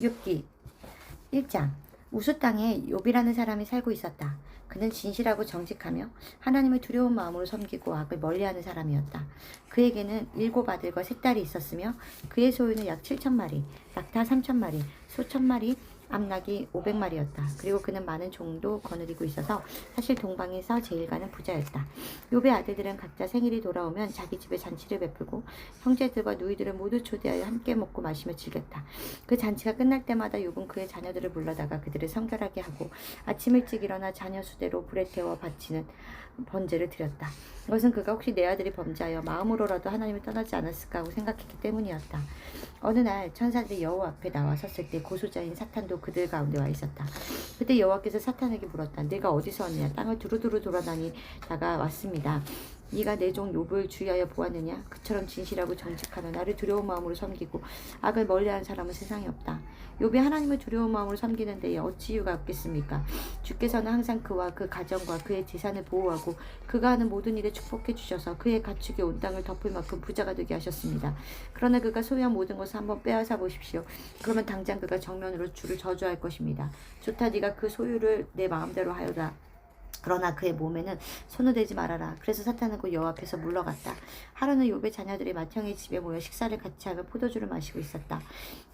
욥기 1장. 우수 땅에 욥이라는 사람이 살고 있었다. 그는 진실하고 정직하며 하나님을 두려운 마음으로 섬기고 악을 멀리하는 사람이었다. 그에게는 7 아들과 3딸이 있었으며 그의 소유는 약 7,000마리, 낙타 3,000마리, 소 1,000마리, 암낙이 500마리였다. 그리고 그는 많은 종도 거느리고 있어서 사실 동방에서 제일 가는 부자였다. 욥의 아들들은 각자 생일이 돌아오면 자기 집에 잔치를 베풀고 형제들과 누이들을 모두 초대하여 함께 먹고 마시며 즐겼다. 그 잔치가 끝날 때마다 욥은 그의 자녀들을 불러다가 그들을 성결하게 하고 아침 일찍 일어나 자녀 수대로 불에 태워 바치는 번제를 드렸다. 이것은 그가 혹시 내 아들이 범죄하여 마음으로라도 하나님을 떠나지 않았을까 하고 생각했기 때문이었다. 어느 날 천사들이 여호와 앞에 나와 섰을 때 고소자인 사탄도 그들 가운데 와 있었다. 그때 여호와께서 사탄에게 물었다. 네가 어디서 왔느냐? 땅을 두루두루 돌아다니다가 왔습니다. 네가 내 종 욥을 주의하여 보았느냐? 그처럼 진실하고 정직하며 나를 두려운 마음으로 섬기고 악을 멀리하는 사람은 세상에 없다. 욥이 하나님을 두려운 마음으로 섬기는 데에 어찌 이유가 없겠습니까? 주께서는 항상 그와 그 가정과 그의 재산을 보호하고 그가 하는 모든 일에 축복해 주셔서 그의 가축이 온 땅을 덮을 만큼 부자가 되게 하셨습니다. 그러나 그가 소유한 모든 것을 한번 빼앗아 보십시오. 그러면 당장 그가 정면으로 주를 저주할 것입니다. 좋다, 네가 그 소유를 내 마음대로 하여라. 그러나 그의 몸에는 손을 대지 말아라. 그래서 사탄은 그 여호와 앞에서 물러갔다. 하루는 욥의 자녀들이 맏형의 집에 모여 식사를 같이 하며 포도주를 마시고 있었다.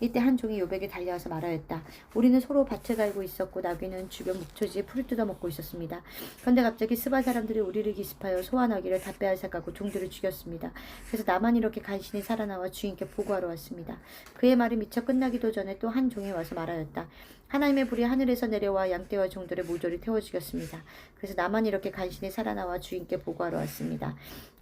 이때 한 종이 욥에게 달려와서 말하였다. 우리는 서로 밭을 갈고 있었고 나귀는 주변 목초지에 풀을 뜯어먹고 있었습니다. 그런데 갑자기 스바 사람들이 우리를 기습하여 소와 나귀를 다 빼앗아가고 종들을 죽였습니다. 그래서 나만 이렇게 간신히 살아나와 주인께 보고하러 왔습니다. 그의 말이 미처 끝나기도 전에 또 한 종이 와서 말하였다. 하나님의 불이 하늘에서 내려와 양떼와 종들을 모조리 태워 죽였습니다. 그래서 나만 이렇게 간신히 살아나와 주인께 보고하러 왔습니다.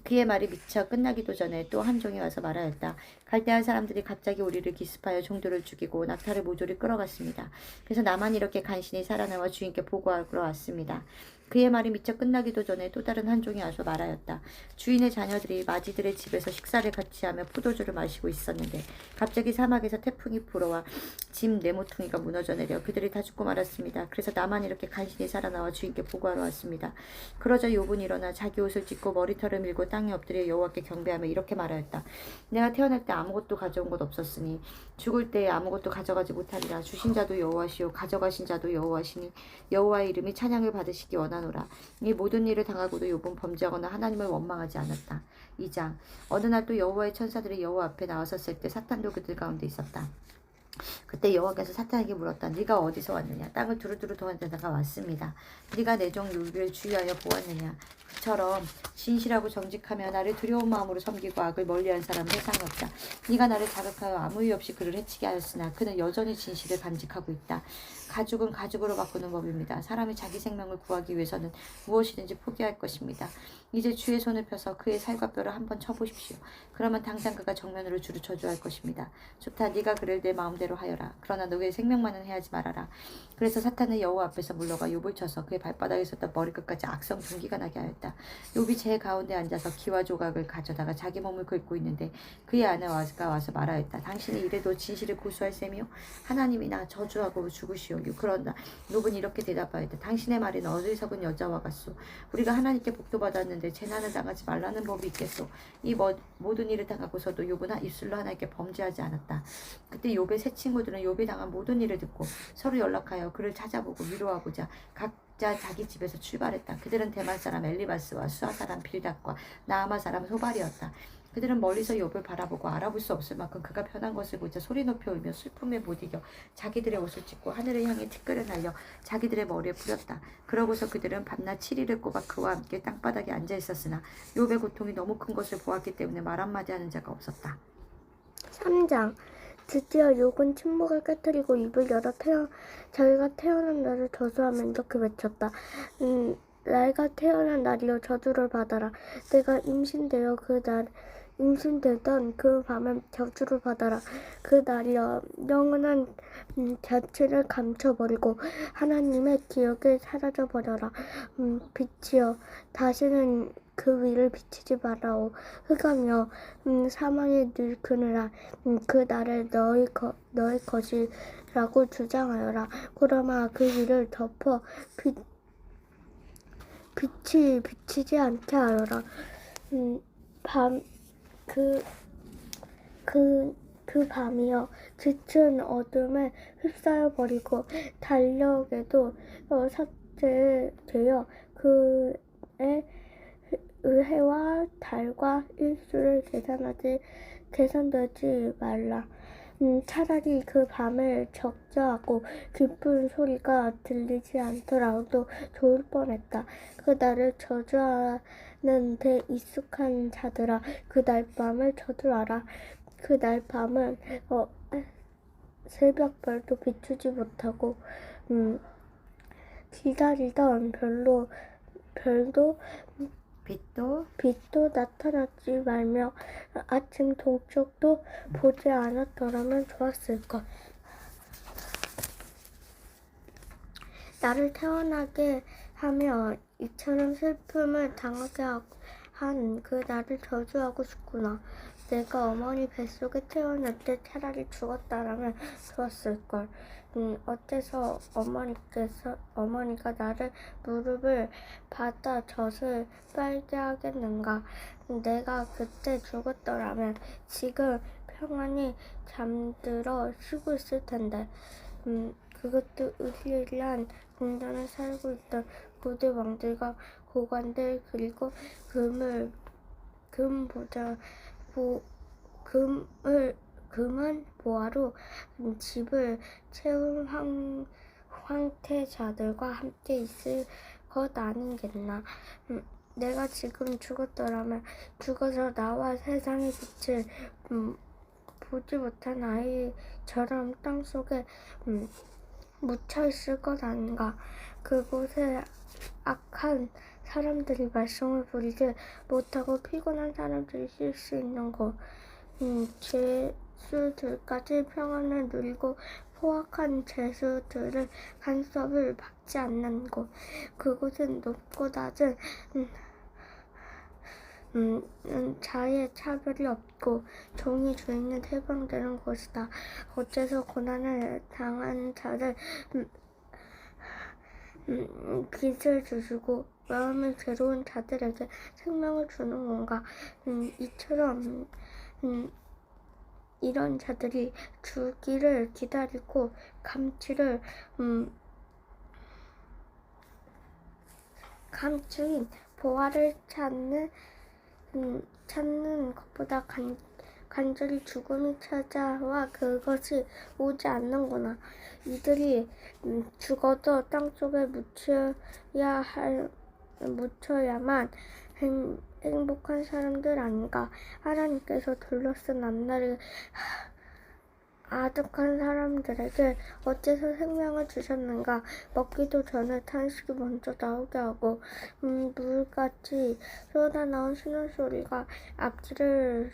그의 말이 미처 끝나기도 전에 또 한 종이 와서 말하였다. 갈대한 사람들이 갑자기 우리를 기습하여 종들을 죽이고 낙타를 모조리 끌어갔습니다. 그래서 나만 이렇게 간신히 살아나와 주인께 보고하러 왔습니다. 그의 말이 미처 끝나기도 전에 또 다른 한 종이 와서 말하였다. 주인의 자녀들이 마지들의 집에서 식사를 같이 하며 포도주를 마시고 있었는데 갑자기 사막에서 태풍이 불어와 짐 네모퉁이가 무너져 내려 그들이 다 죽고 말았습니다. 그래서 나만 이렇게 간신히 살아나와 주인께 보고하러 왔습니다. 그러자 욥은 일어나 자기 옷을 찢고 머리털을 밀고 땅에 엎드려 여호와께 경배하며 이렇게 말하였다. 내가 태어날 때 아무것도 가져온 것 없었으니 죽을 때에 아무것도 가져가지 못하리라. 주신 자도 여호와시오 가져가신 자도 여호와시니 여호와의 이름이 찬양을 받으시기 원하노라. 이 모든 일을 당하고도 욥은 범죄하거나 하나님을 원망하지 않았다. 2장. 어느 날 또 여호와의 천사들이 여호와 앞에 나와섰을 때 사탄도 그들 가운데 있었다. 그때 여호와께서 사탄에게 물었다. 네가 어디서 왔느냐? 땅을 두루두루 도망다가 왔습니다. 네가 내 종 욥을 주의하여 보았느냐? 그처럼 진실하고 정직하며 나를 두려운 마음으로 섬기고 악을 멀리한 사람은 세상에 없다. 네가 나를 자극하여 아무 이유 없이 그를 해치게 하였으나 그는 여전히 진실을 간직하고 있다. 가죽은 가죽으로 바꾸는 법입니다. 사람이 자기 생명을 구하기 위해서는 무엇이든지 포기할 것입니다. 이제 주의 손을 펴서 그의 살과 뼈를 한번 쳐보십시오. 그러면 당장 그가 정면으로 주를 저주할 것입니다. 좋다, 네가 그를 내 마음대로 하여라. 그러나 너의 생명만은 해하지 말아라. 그래서 사탄은 여호와 앞에서 물러가 욥을 쳐서 그의 발바닥에 있었던 머리끝까지 악성 분기가 나게 하였다. 욥이 제 가운데 앉아서 기와 조각을 가져다가 자기 몸을 긁고 있는데 그의 아내가 와서 말하였다. 당신이 이래도 진실을 고수할 셈이요? 하나님이 나 저주하고 죽으시오. 그런다. 욥은 이렇게 대답하였다. 당신의 말은 어리석은 여자와 같소. 우리가 하나님께 복도 받았는데 재난을 당하지 말라는 법이 있겠소. 이 모든 일을 당하고서도 욥은 입술로 하나님께 범죄하지 않았다. 그때 욥의 세 친구들은 욥이 당한 모든 일을 듣고 서로 연락하여 그를 찾아보고 위로하고자 각자 자기 집에서 출발했다. 그들은 대만 사람 엘리바스와 수아 사람 빌닷과 나아마 사람 소발이었다. 그들은 멀리서 욥을 바라보고 알아볼 수 없을 만큼 그가 변한 것을 보자 소리 높여 울며 슬픔에 못 이겨 자기들의 옷을 찢고 하늘을 향해 티끌을 날려 자기들의 머리에 뿌렸다. 그러고서 그들은 밤낮 7일을 꼬박 그와 함께 땅바닥에 앉아 있었으나 욥의 고통이 너무 큰 것을 보았기 때문에 말 한마디 하는 자가 없었다. 3장. 드디어 욥은 침묵을 깨뜨리고 입을 열어 자기가 태어난 날을 저주하며 이렇게 외쳤다. 내가 태어난 날이여 저주를 받아라. 내가 임신되던 그 밤에 저주를 받아라. 그 날이여 영원한 자취를 감춰버리고 하나님의 기억에 사라져버려라. 빛이여 다시는 그 위를 비치지 말아오. 흑암이여 사망의 늘 그늘아 그 날을 너의 것이라고 주장하여라. 그러나 그 위를 덮어 빛이 비치지 않게 하여라. 그 밤이여 짙은 어둠에 휩싸여 버리고 달력에도 삭제되어 그의 해와 달과 일수를 계산되지 말라. 차라리 그 밤을 적자하고 기쁜 소리가 들리지 않더라도 좋을 뻔했다. 그 날을 저주하는 데 익숙한 자들아, 그 날 밤을 저주하라. 그 날 밤은 새벽별도 비추지 못하고 기다리던 별도 빛도 나타나지 말며 아침 동쪽도 보지 않았더라면 좋았을걸. 나를 태어나게 하며 이처럼 슬픔을 당하게 한 그 나를 저주하고 싶구나. 내가 어머니 뱃속에 태어날 때 차라리 죽었다라면 좋았을걸. 어째서 어머니가 나를 무릎을 받아 젖을 빨게 하겠는가. 내가 그때 죽었더라면 지금 평안히 잠들어 쉬고 있을 텐데. 그것도 의리의리한 궁전에 살고 있던 고대 왕들과 고관들 그리고 금은 보화로 집을 채운 황태자들과 함께 있을 것 아니겠나. 내가 지금 죽었더라면 죽어서 나와 세상의 빛을 보지 못한 아이처럼 땅속에 묻혀 있을 것 아닌가. 그곳에 악한 사람들이 말썽을 부리지 못하고 피곤한 사람들이 쉴 수 있는 곳. 죄수들까지 평안을 누리고 포악한 죄수들은 간섭을 받지 않는 곳. 그곳은 높고 낮은 자의 차별이 없고 종이 주인은 해방되는 곳이다. 어째서 고난을 당한 자를 빚을 주시고 마음이 괴로운 자들에게 생명을 주는 건가. 이처럼 이런 자들이 주기를 기다리고 감추인 보화를 찾는 것보다 간절히 죽음이 찾아와 그것이 오지 않는구나. 이들이 죽어도 땅속에 묻혀야만 행복한 사람들 아닌가. 하나님께서 둘러쓴 앞날이 아득한 사람들에게 어째서 생명을 주셨는가. 먹기도 전에 탄식이 먼저 나오게 하고 물같이 쏟아나온 신음소리가 앞길을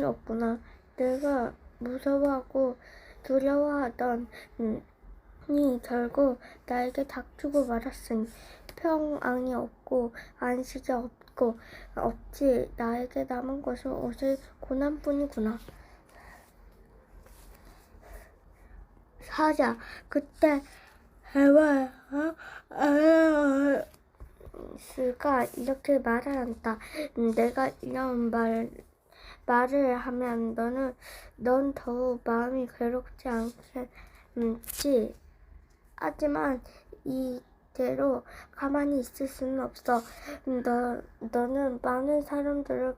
없구나. 내가 무서워하고 두려워하던 이 결국 나에게 닥치고 말았으니 평안이 없고 안식이 없지. 나에게 남은 것은 오직 고난뿐이구나. 사자, 그때 스가 이렇게 말을 한다. 내가 이런 말을 하면 넌 더욱 마음이 괴롭지 않겠지. 하지만 이대로 가만히 있을 수는 없어. 너는 많은 사람들을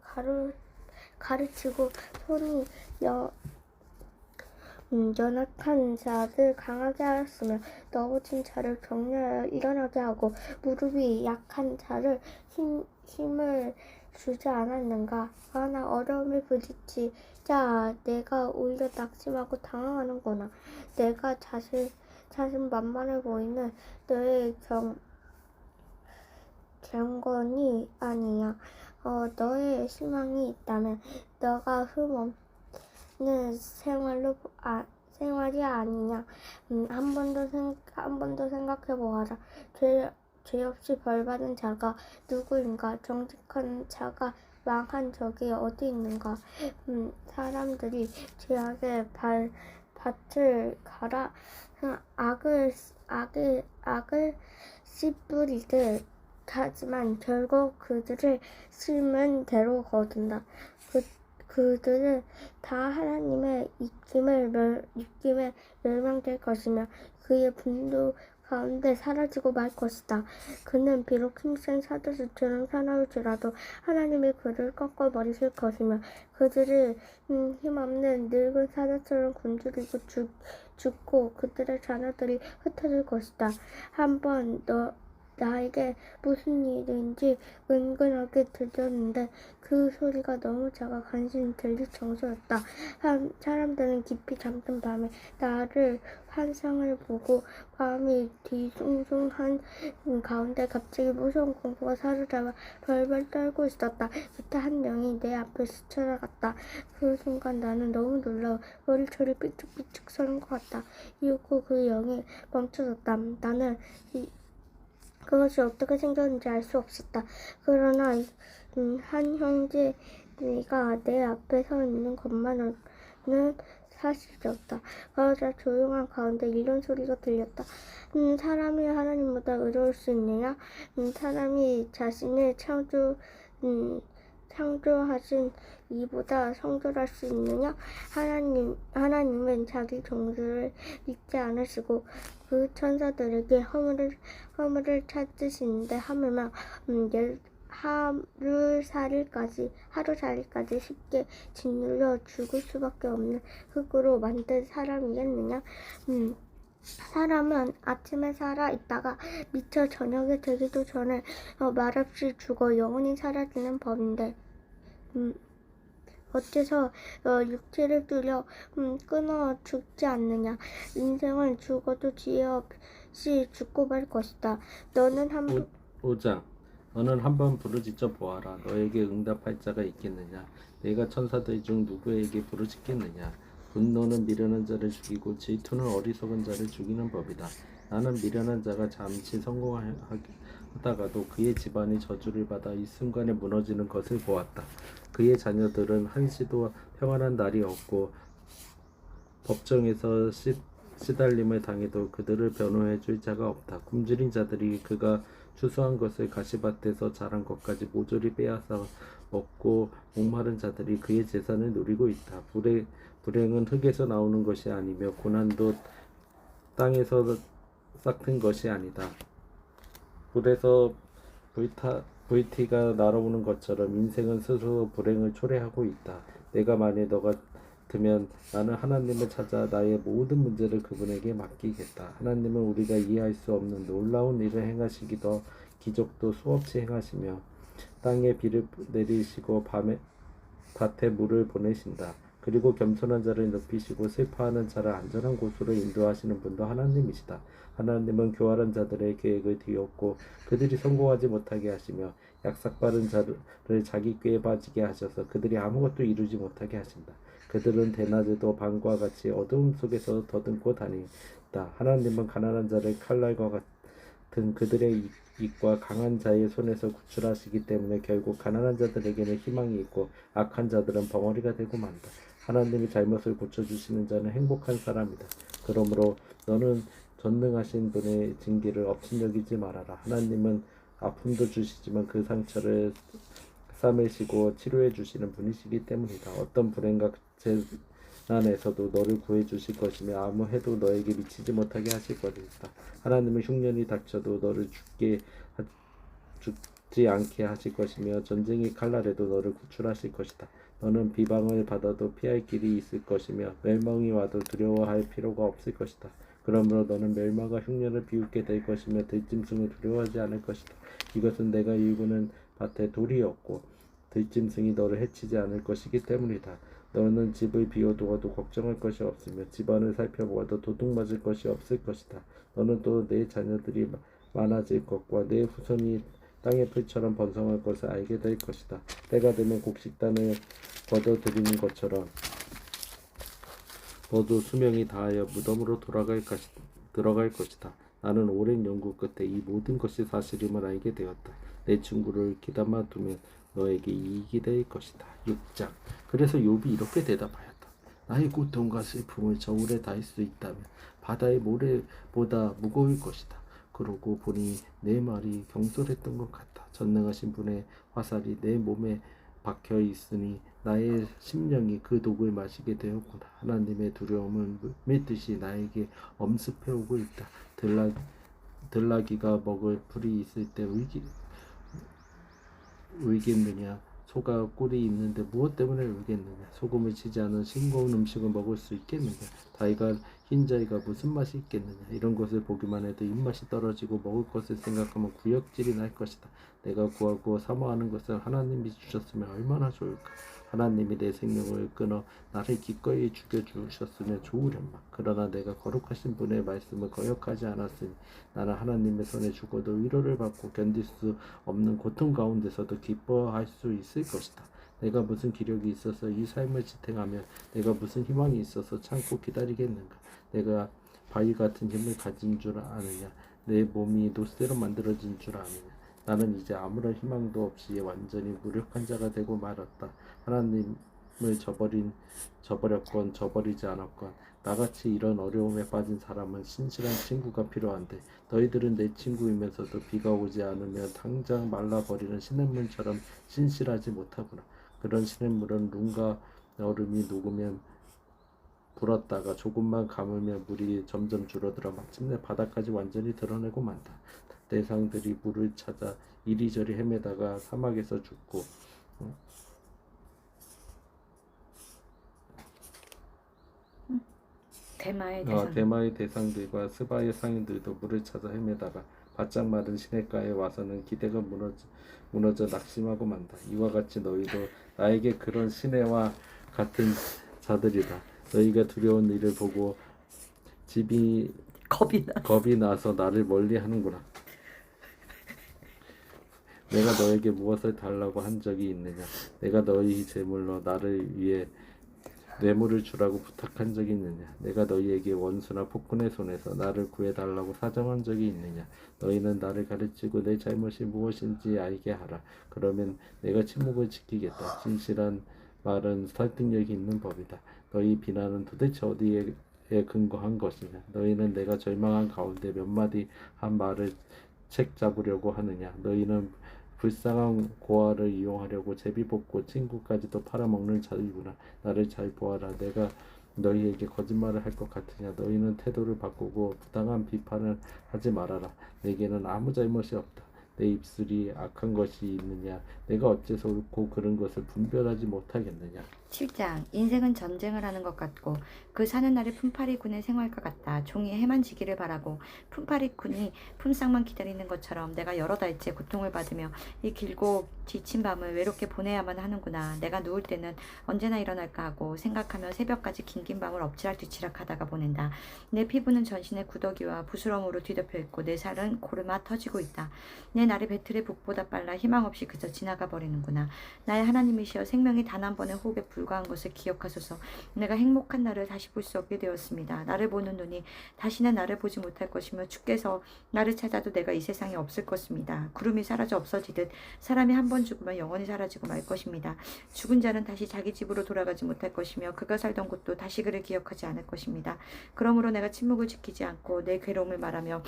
가르치고 손이 연약한 자들 강하게 하였으며 넘어진 자를 격려하여 일어나게 하고 무릎이 약한 자를 힘을 주지 않았는가. 나 어려움에 부딪히자 내가 오히려 낙심하고 당황하는구나. 내가 자신만만해 보이는 너의 경건이 아니야. 너의 희망이 있다면 너가 흠없는 생활이 아니냐. 한 번도 생각해 보아라. 죄 없이 벌 받은 자가 누구인가? 정직한 자가 망한 적이 어디 있는가? 사람들이 죄악의 밭을 갈아 악을 씨뿌리듯 하지만 결국 그들을 심은 대로 거둔다. 그들은 다 하나님의 입김에 멸망될 것이며 그의 분노 가운데 사라지고 말 것이다. 그는 비록 힘센 사도수처럼 사나울지라도 하나님이 그를 꺾어버리실 것이며 그들을 힘없는 늙은 사자처럼 굶주리고 죽고 그들의 자녀들이 흩어질 것이다. 한번 나에게 무슨 일인지 은근하게 들렸는데 그 소리가 너무 작아 간신히 들릴 정도였다. 사람들은 깊이 잠든 밤에 나를 환상을 보고 마음이 뒤숭숭한 가운데 갑자기 무서운 공포가 사로잡아 벌벌 떨고 있었다. 그때 한 영이 내 앞에 스쳐나갔다. 그 순간 나는 너무 놀라워 머리털이 삐죽삐죽 서는 것 같다. 이윽고 그 영이 멈춰섰다. 나는 그것이 어떻게 생겼는지 알 수 없었다. 그러나 한 형제가 내 앞에 서 있는 것만은 사실이었다. 그러자 조용한 가운데 이런 소리가 들렸다. 사람이 하나님보다 의로울 수 있느냐? 사람이 자신을 창조하신 이보다 성결할 수 있느냐? 하나님은 자기 종들을 잊지 않으시고 그 천사들에게 허물을 찾으시는데 하물며 하루살이까지 쉽게 짓눌려 죽을 수밖에 없는 흙으로 만든 사람이겠느냐? 사람은 아침에 살아 있다가 미처 저녁이 되기도 전에 말없이 죽어 영원히 사라지는 법인데 어째서 육체를 뚫려 끊어 죽지 않느냐? 인생은 죽어도 지혜 없이 죽고 말 것이다. 너는 5장 너는 한번 부르짖어 보아라. 너에게 응답할 자가 있겠느냐? 내가 천사들 중 누구에게 부르짖겠느냐? 분노는 미련한 자를 죽이고 질투는 어리석은 자를 죽이는 법이다. 나는 미련한 자가 잠시 성공하다가도 그의 집안이 저주를 받아 이 순간에 무너지는 것을 보았다. 그의 자녀들은 한시도 평안한 날이 없고 법정에서 시달림을 당해도 그들을 변호해 줄 자가 없다. 굶주린 자들이 그가 추수한 것을 가시밭에서 자란 것까지 모조리 빼앗아 먹고 목마른 자들이 그의 재산을 누리고 있다. 불행은 흙에서 나오는 것이 아니며 고난도 땅에서 싹튼 것이 아니다. 불에서 불티가 날아오는 것처럼 인생은 스스로 불행을 초래하고 있다. 내가 만일 너 같으면 나는 하나님을 찾아 나의 모든 문제를 그분에게 맡기겠다. 하나님은 우리가 이해할 수 없는 놀라운 일을 행하시기도 기적도 수없이 행하시며 땅에 비를 내리시고 밭에 물을 보내신다. 그리고 겸손한 자를 높이시고 슬퍼하는 자를 안전한 곳으로 인도하시는 분도 하나님이시다. 하나님은 교활한 자들의 계획을 뒤엎고 그들이 성공하지 못하게 하시며 약삭빠른 자를 자기 꾀에 빠지게 하셔서 그들이 아무것도 이루지 못하게 하신다. 그들은 대낮에도 밤과 같이 어두움 속에서 더듬고 다닌다. 하나님은 가난한 자를 칼날과 같은 그들의 입과 강한 자의 손에서 구출하시기 때문에 결국 가난한 자들에게는 희망이 있고 악한 자들은 벙어리가 되고 만다. 하나님이 잘못을 고쳐주시는 자는 행복한 사람이다. 그러므로 너는 전능하신 분의 징계를 업신여기지 말아라. 하나님은 아픔도 주시지만 그 상처를 싸매시고 치료해 주시는 분이시기 때문이다. 어떤 불행과 재난에서도 너를 구해 주실 것이며 아무 해도 너에게 미치지 못하게 하실 것이다. 하나님은 흉년이 닥쳐도 너를 죽지 않게 하실 것이며 전쟁의 칼날에도 너를 구출하실 것이다. 너는 비방을 받아도 피할 길이 있을 것이며 멸망이 와도 두려워할 필요가 없을 것이다. 그러므로 너는 멸망과 흉년을 비웃게 될 것이며 들짐승을 두려워하지 않을 것이다. 이것은 내가 일구는 밭에 돌이 없고 들짐승이 너를 해치지 않을 것이기 때문이다. 너는 집을 비워두어도 걱정할 것이 없으며 집안을 살펴보아도 도둑 맞을 것이 없을 것이다. 너는 또 내 자녀들이 많아질 것과 내 후손이 땅의 풀처럼 번성할 것을 알게 될 것이다. 때가 되면 곡식단을 걷어들이는 것처럼 너도 수명이 다하여 무덤으로 들어갈 것이다. 나는 오랜 연구 끝에 이 모든 것이 사실임을 알게 되었다. 내 친구를 귀담아 두면 너에게 이익이 될 것이다. 6장 그래서 욥이 이렇게 대답하였다. 나의 고통과 슬픔을 저울에 달수 있다면 바다의 모래보다 무거울 것이다. 그러고 보니 내 말이 경솔했던 것 같다. 전능하신 분의 화살이 내 몸에 박혀 있으니 나의 심령이 그 독을 마시게 되었구나. 하나님의 두려움은 물밀듯이 나에게 엄습해오고 있다. 들나귀가 먹을 풀이 있을 때 울겠느냐? 소가 꿀이 있는데 무엇 때문에 울겠느냐? 소금을 치지 않은 싱거운 음식을 먹을 수 있겠느냐? 흰자위가 무슨 맛이 있겠느냐? 이런 것을 보기만 해도 입맛이 떨어지고 먹을 것을 생각하면 구역질이 날 것이다. 내가 구하고 사모하는 것을 하나님이 주셨으면 얼마나 좋을까? 하나님이 내 생명을 끊어 나를 기꺼이 죽여주셨으면 좋으련만. 그러나 내가 거룩하신 분의 말씀을 거역하지 않았으니 나는 하나님의 손에 죽어도 위로를 받고 견딜 수 없는 고통 가운데서도 기뻐할 수 있을 것이다. 내가 무슨 기력이 있어서 이 삶을 지탱하며 내가 무슨 희망이 있어서 참고 기다리겠는가? 내가 바위 같은 힘을 가진 줄 아느냐? 내 몸이 노쇠로 만들어진 줄 아느냐? 나는 이제 아무런 희망도 없이 완전히 무력한 자가 되고 말았다. 하나님을 저버렸건 저버리지 않았건 나같이 이런 어려움에 빠진 사람은 신실한 친구가 필요한데 너희들은 내 친구이면서도 비가 오지 않으면 당장 말라버리는 시냇물처럼 신실하지 못하구나. 그런 시냇물은 눈과 얼음이 녹으면 불었다가 조금만 감으면 물이 점점 줄어들어 마침내 바닥까지 완전히 드러내고 만다. 대상들이 물을 찾아 이리저리 헤매다가 사막에서 죽고 대마의 대상들과 스바의 상인들도 물을 찾아 헤매다가 바짝 마른 시냇가에 와서는 기대가 무너져 낙심하고 만다. 이와 같이 너희도 나에게 그런 시내와 같은 자들이다. 너희가 두려운 일을 보고 겁이 나서 나를 멀리하는구나. 내가 너에게 무엇을 달라고 한 적이 있느냐? 내가 너희 제물로 나를 위해 뇌물을 주라고 부탁한 적이 있느냐? 내가 너희에게 원수나 폭군의 손에서 나를 구해달라고 사정한 적이 있느냐? 너희는 나를 가르치고 내 잘못이 무엇인지 알게 하라. 그러면 내가 침묵을 지키겠다. 진실한 말은 설득력이 있는 법이다. 너희 비난은 도대체 어디에 근거한 것이냐? 너희는 내가 절망한 가운데 몇 마디 한 말을 책 잡으려고 하느냐? 너희는 불쌍한 고아를 이용하려고 제비뽑고 친구까지도 팔아먹는 자이구나. 나를 잘 보아라. 내가 너희에게 거짓말을 할 것 같으냐? 너희는 태도를 바꾸고 부당한 비판을 하지 말아라. 내게는 아무 잘못이 없다. 내 입술이 악한 것이 있느냐? 내가 어째서 옳고 그른 것을 분별하지 못하겠느냐? 7장. 인생은 전쟁을 하는 것 같고 그 사는 날이 품팔이꾼의 생활과 같다. 종이 해만 지기를 바라고 품팔이꾼이 품삯만 기다리는 것처럼 내가 여러 달째 고통을 받으며 이 길고 지친 밤을 외롭게 보내야만 하는구나. 내가 누울 때는 언제나 일어날까 하고 생각하며 새벽까지 긴긴 밤을 엎치락뒤치락 하다가 보낸다. 내 피부는 전신에 구더기와 부스럼으로 뒤덮여 있고 내 살은 고르마 터지고 있다. 내 날이 배틀의 북보다 빨라 희망 없이 그저 지나가 버리는구나. 나의 하나님이시여, 생명이 단 한 번의 호흡에 불과한 것을 기억하소서. 내가 행복한 날을 다시 볼 수 없게 되었습니다. 나를 보는 눈이 다시는 나를 보지 못할 것이며 주께서 나를 찾아도 내가 이 세상에 없을 것입니다. 구름이 사라져 없어지듯 사람이 한 번 죽으면 영원히 사라지고 말 것입니다. 죽은 자는 다시 자기 집으로 돌아가지 못할 것이며 그가 살던 곳도 다시 그를 기억하지 않을 것입니다. 그러므로 내가 침묵을 지키지 않고 내 괴로움을 말하며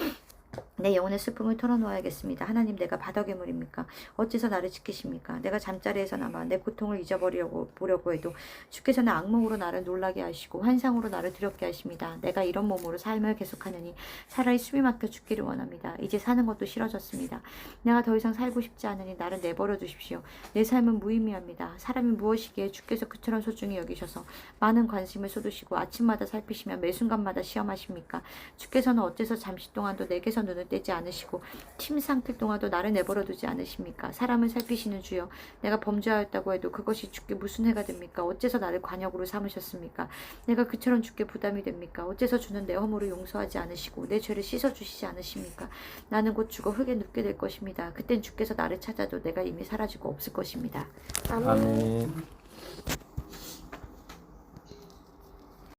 내 영혼의 슬픔을 털어놓아야겠습니다. 하나님, 내가 바닥괴물입니까? 어째서 나를 지키십니까? 내가 잠자리에서나마 내 고통을 잊어보려고 해도 주께서는 악몽으로 나를 놀라게 하시고 환상으로 나를 두렵게 하십니다. 내가 이런 몸으로 삶을 계속하느니 차라리 숨이 막혀 죽기를 원합니다. 이제 사는 것도 싫어졌습니다. 내가 더 이상 살고 싶지 않으니 나를 내버려 두십시오. 내 삶은 무의미합니다. 사람이 무엇이기에 주께서 그처럼 소중히 여기셔서 많은 관심을 쏟으시고 아침마다 살피시며 매 순간마다 시험하십니까? 주께서는 어째서 잠시 동안도 내게서 눈을 떼지 않으시고 침 삼킬 동안도 나를 내버려 두지 않으십니까? 사람을 살피시는 주여, 내가 범죄하였다고 해도 그것이 주께 무슨 해가 됩니까? 어째서 나를 관역으로 삼으셨습니까? 내가 그처럼 주께 부담이 됩니까? 어째서 주는 내 허물을 용서하지 않으시고 내 죄를 씻어주시지 않으십니까? 나는 곧 죽어 흙에 눕게 될 것입니다. 그땐 주께서 나를 찾아도 내가 이미 사라지고 없을 것입니다. 아멘.